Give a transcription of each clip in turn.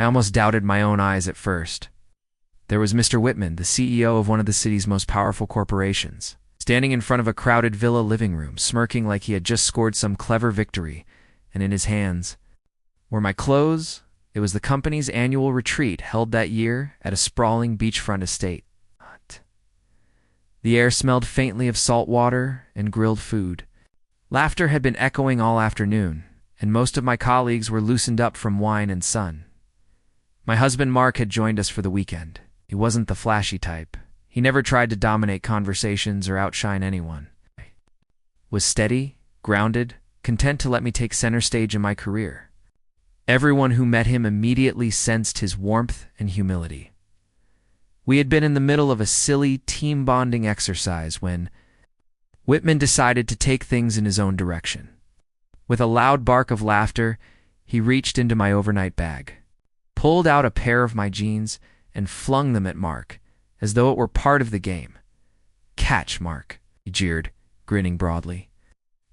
I almost doubted my own eyes at first. There was Mr. Whitman, the CEO of one of the city's most powerful corporations, standing in front of a crowded villa living room, smirking like he had just scored some clever victory, and in his hands were my clothes. It was the company's annual retreat held that year at a sprawling beachfront estate. The air smelled faintly of salt water and grilled food. Laughter had been echoing all afternoon, and most of my colleagues were loosened up from wine and sun. My husband Mark had joined us for the weekend. He wasn't the flashy type. He never tried to dominate conversations or outshine anyone. He was steady, grounded, content to let me take center stage in my career. Everyone who met him immediately sensed his warmth and humility. We had been in the middle of a silly team bonding exercise when Whitman decided to take things in his own direction. With a loud bark of laughter, he reached into my overnight bag, pulled out a pair of my jeans, and flung them at Mark, as though it were part of the game. "Catch, Mark," he jeered, grinning broadly.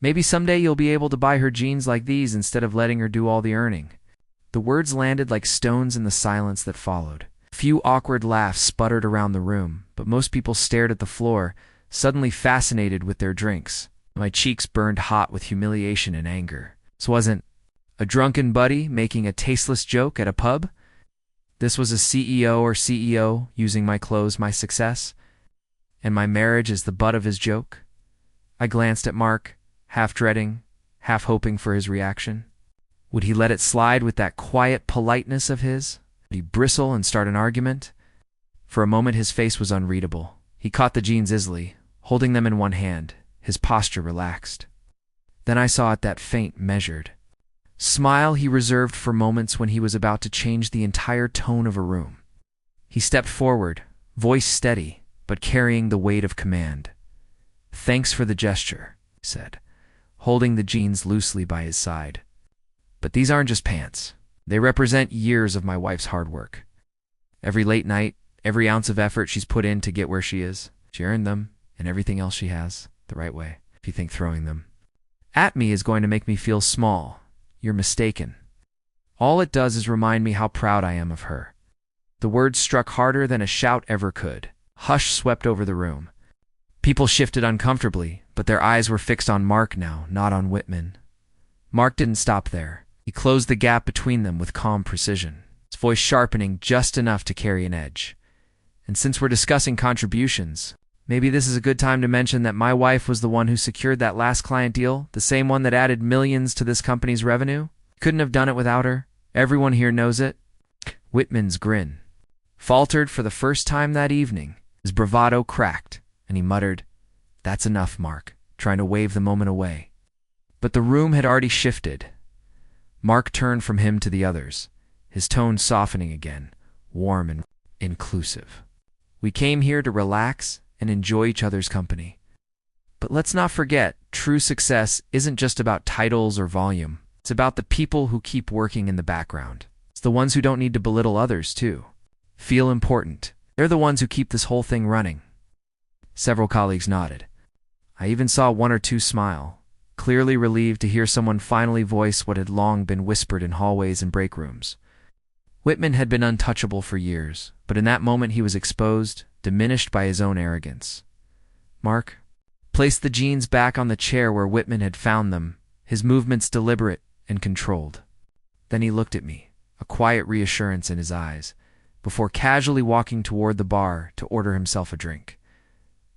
"Maybe someday you'll be able to buy her jeans like these instead of letting her do all the earning." The words landed like stones in the silence that followed. A few awkward laughs sputtered around the room, but most people stared at the floor, suddenly fascinated with their drinks. My cheeks burned hot with humiliation and anger. This wasn't a drunken buddy making a tasteless joke at a pub. This was a CEO using my clothes, my success, and my marriage as the butt of his joke. I glanced at Mark, half dreading, half hoping for his reaction. Would he let it slide with that quiet politeness of his? Would he bristle and start an argument? For a moment his face was unreadable. He caught the jeans easily, holding them in one hand, his posture relaxed. Then I saw it, that faint, measured smile he reserved for moments when he was about to change the entire tone of a room. He stepped forward, voice steady, but carrying the weight of command. "Thanks for the gesture," he said, holding the jeans loosely by his side. "But these aren't just pants. They represent years of my wife's hard work. Every late night, every ounce of effort she's put in to get where she is. She earned them, and everything else she has, the right way. If you think throwing them at me is going to make me feel small, you're mistaken. All it does is remind me how proud I am of her." The words struck harder than a shout ever could. Hush swept over the room. People shifted uncomfortably, but their eyes were fixed on Mark now, not on Whitman. Mark didn't stop there. He closed the gap between them with calm precision, his voice sharpening just enough to carry an edge. "And since we're discussing contributions, maybe this is a good time to mention that my wife was the one who secured that last client deal, the same one that added millions to this company's revenue. Couldn't have done it without her. Everyone here knows it." Whitman's grin faltered for the first time that evening. His bravado cracked, and he muttered, "That's enough, Mark," trying to wave the moment away. But the room had already shifted. Mark turned from him to the others, his tone softening again, warm and inclusive. "We came here to relax and enjoy each other's company. But let's not forget, true success isn't just about titles or volume. It's about the people who keep working in the background. It's the ones who don't need to belittle others, too. Feel important. They're the ones who keep this whole thing running." Several colleagues nodded. I even saw one or two smile, clearly relieved to hear someone finally voice what had long been whispered in hallways and break rooms. Whitman had been untouchable for years, but in that moment he was exposed, diminished by his own arrogance. Mark placed the jeans back on the chair where Whitman had found them, his movements deliberate and controlled. Then he looked at me, a quiet reassurance in his eyes, before casually walking toward the bar to order himself a drink.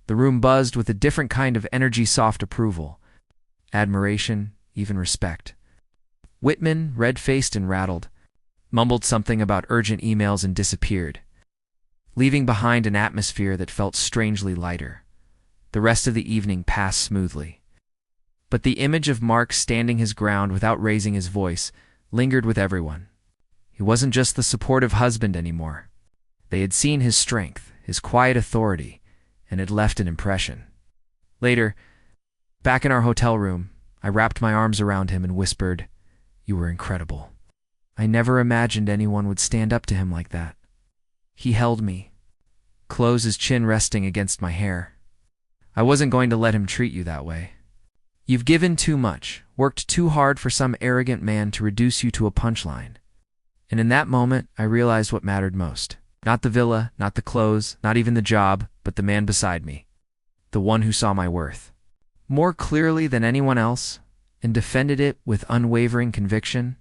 The room buzzed with a different kind of energy, soft approval, admiration, even respect. Whitman, red-faced and rattled, mumbled something about urgent emails and disappeared, leaving behind an atmosphere that felt strangely lighter. The rest of the evening passed smoothly. But the image of Mark standing his ground without raising his voice lingered with everyone. He wasn't just the supportive husband anymore. They had seen his strength, his quiet authority, and had left an impression. Later, back in our hotel room, I wrapped my arms around him and whispered, "You were incredible. I never imagined anyone would stand up to him like that." He held me, closed, his chin resting against my hair. "I wasn't going to let him treat you that way. You've given too much, worked too hard for some arrogant man to reduce you to a punchline. And in that moment, I realized what mattered most. Not the villa, not the clothes, not even the job, but the man beside me. The one who saw my worth more clearly than anyone else and defended it with unwavering conviction.